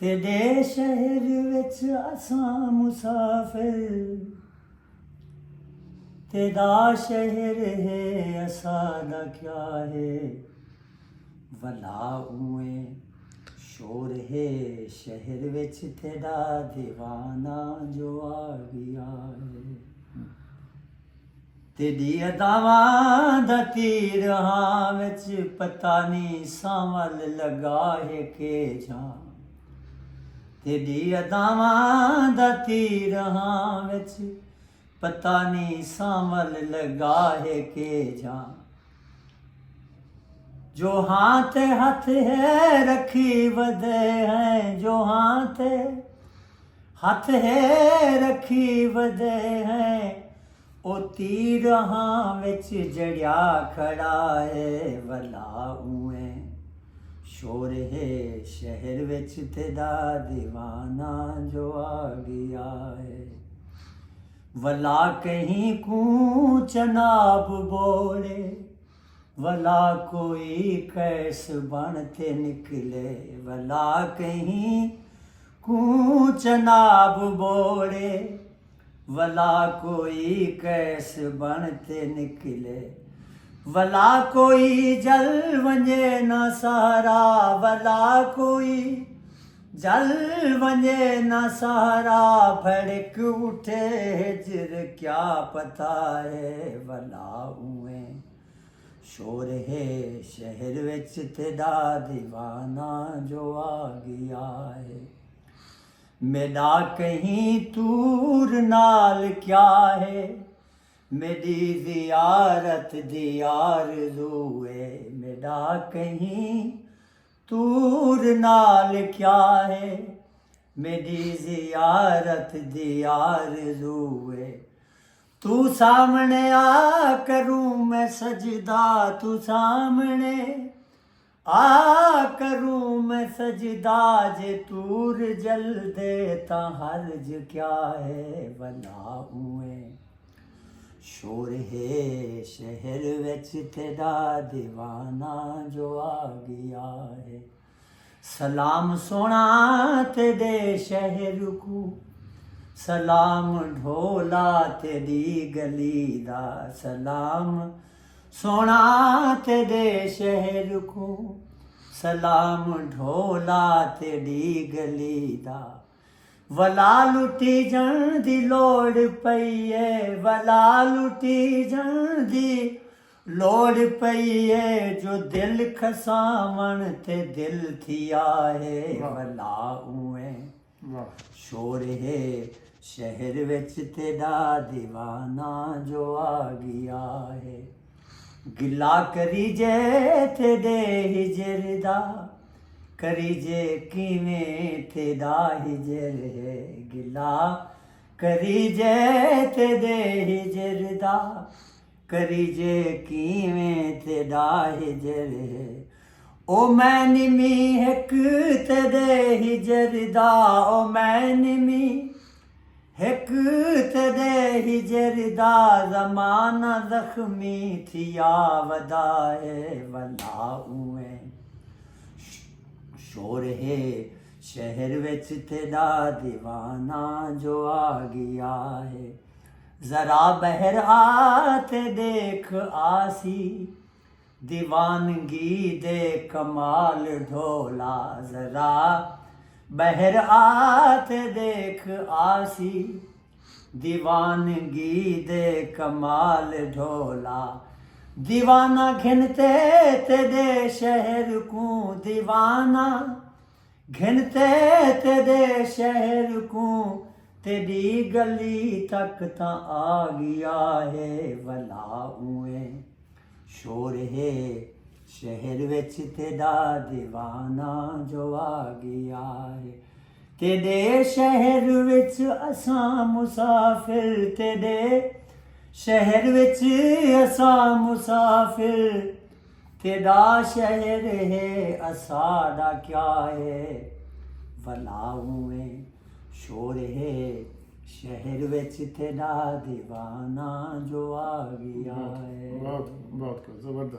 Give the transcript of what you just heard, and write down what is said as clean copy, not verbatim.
तेरे शहर विच असां मुसाफिर, तेरा शहर है असां दा क्या है, भला उएं शोर है शहर विच तेरा दीवाना जो आ गया है। तेरी अदावां दा तीर हां विच पता नहीं सांवल लगा है के जां, तेरी अदावां दा तीर हां विच पता नहीं सांवल लगा है के जां। जो हाथ हाथ है रखी वदे हैं, जो हाथ हाथ है रखी वदे हैं, ओ तीर हां विच जड़िया खड़ा है, भला उएं शोर है शहर विच तेरा दीवाना जो आ गया है। भला कहीं कूं चनाब बोले, भला कोई कैस बनते निकले, भला कहीं कूं चनाब बोले, भला कोई कैस बनते निकले, भला कोई जल वञे न सहारा, भला कोई जल वञे न सहारा, भड़क उठे हिजर क्या पता है, भला उएं शोर है शहर विच तेरा दीवाना जो आ गया है। मेरा कहीं तूर नाल क्या है, मेरी ज़ियारत दी आरज़ू है, मेरा कहीं तूर नाल क्या है, मेरी ज़ियारत दी आरज़ू है। तू सामने आ करूं मैं सजदा, तू सामने आ करूं मैं सजदा, जे तूर जल दे तां हर्ज क्या है, भला उएं शोर है शहर विच तेरा दीवाना जो आ गया है। सलाम सोना तेरे शहर को, सलाम ढोला तेरी गली दा, सलाम सोना तेरे शहर को, सलाम ढोला तेरी गली दा। वला लुटी जण दी लोड़ पई है, वला लुटी जण दी लोड़ पई है, जो दिल खसावण ते दिल थिया है, वला उएं शोर है शहर विच तेरा दीवाना जो आ गया है। गिला करी जे तेरे हिजर दा, करी जे किवें तेरा हिजर है, गिला करी जे तेरे हिजर दा, करी जे किवें तेरा हिजर है। ओ मैं निमी हिक तेरे हिजर दा, ओ मैं निमी हिक तेरे हिजर दा, ज़माना ज़ख्मी थिया वदा है, भला उएं शोर है शहर विच तेरा दीवाना जो आ गया है। ज़रा बहर आ ते देख आसी, दीवानगी दे कमाल ढोला, ज़रा बहर आ ते देख आसी, दीवानगी दे कमाल ढोला। दीवाना घिनते तेरे शहर को, दीवाना घिनते तेरे शहर को, तेरी गली तक तां आ गया है, भला उएं शोर है शहर विच तेरा दीवाना जो आ गया है। तेरे शहर विच असां मुसाफिर, तेरे शहर विच असां मुसाफिर, तेरा शहर है असां दा क्या है, भला उएं शोर है शहर विच तेरा दीवाना जो आ गया है। बहुत बहुत जबरदस्त।